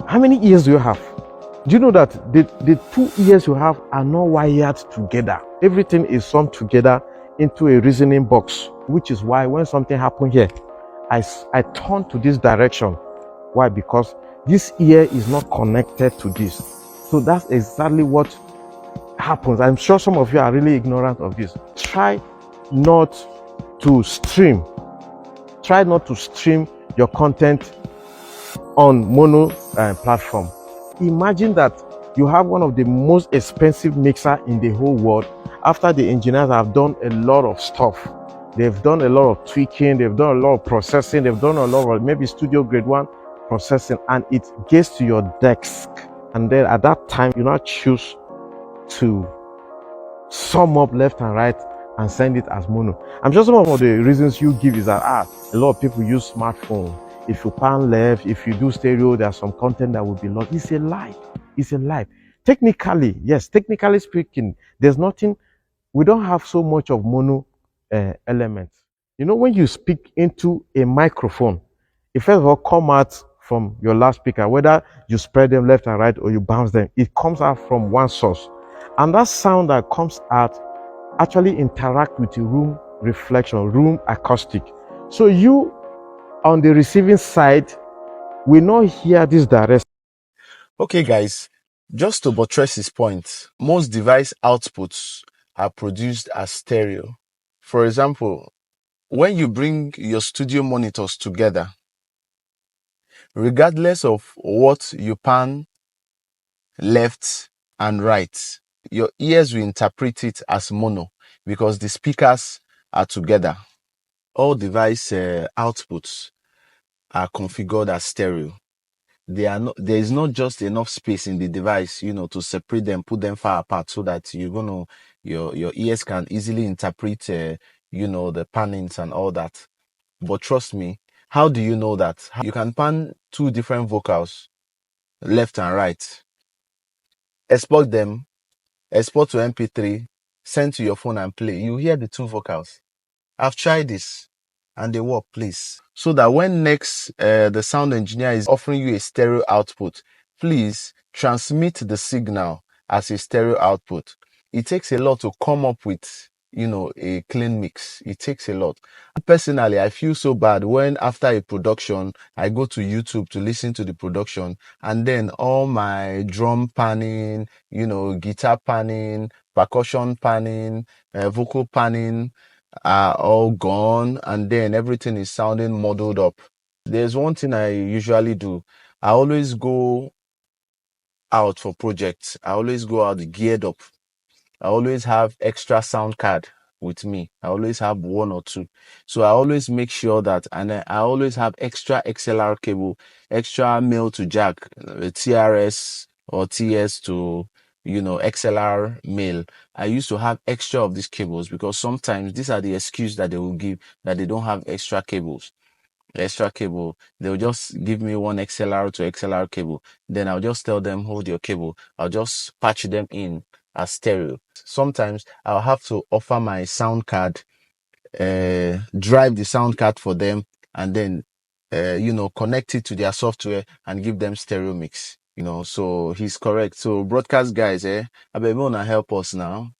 How many ears do you have? Do you know that the two ears you have are not wired together? Everything is summed together into a reasoning box, which is why when something happened here, I turn to this direction. Why? Because this ear is not connected to this. So that's exactly what happens. I'm sure some of you are really ignorant of this. Try not to stream your content on mono platform. Imagine that you have one of the most expensive mixer in the whole world. After the engineers have done a lot of stuff, they've done a lot of tweaking, they've done a lot of processing, they've done a lot of maybe studio grade 1 processing, and it gets to your desk. And then at that time, you now choose to sum up left and right and send it as mono. I'm sure some of the reasons you give is that a lot of people use smartphone. If you pan left, if you do stereo, there's some content that will be lost. It's a lie. It's a lie. Technically, yes, technically speaking, there's nothing, we don't have so much of mono elements. You know, when you speak into a microphone, it first of all come out from your loudspeaker, whether you spread them left and right or you bounce them, it comes out from one source. And that sound that comes out actually interact with the room reflection, room acoustic. So you on the receiving side will not hear this direct. Okay, guys, just to buttress his point, most device outputs are produced as stereo. For example, when you bring your studio monitors together, regardless of what you pan left and right, your ears will interpret it as mono because the speakers are together. All device outputs are configured as stereo. There is not just enough space in the device, to separate them, put them far apart so that your ears can easily interpret, the pannings and all that. But trust me, how do you know that? You can pan two different vocals, left and right, export them, export to MP3, send to your phone and play. You hear the two vocals. I've tried this and they work, please. So that when next the sound engineer is offering you a stereo output, please transmit the signal as a stereo output. It takes a lot to come up with, a clean mix. It takes a lot. Personally, I feel so bad when after a production, I go to YouTube to listen to the production and then all my drum panning, guitar panning, percussion panning, vocal panning, are all gone and then everything is sounding muddled up. There's one thing I usually do. I always go out for projects. I always go out geared up. I always have extra sound card with me. I always have one or two. So I always make sure that, and I always have extra XLR cable, extra male to jack, TRS or TS to XLR male. I used to have extra of these cables because sometimes these are the excuse that they will give that they don't have extra cables. Extra cable, they'll just give me one XLR to XLR cable. Then I'll just tell them, hold your cable. I'll just patch them in as stereo. Sometimes I'll have to offer my sound card, drive the sound card for them, and then connect it to their software and give them stereo mix. So he's correct. So broadcast guys, I bet you wanna help us now.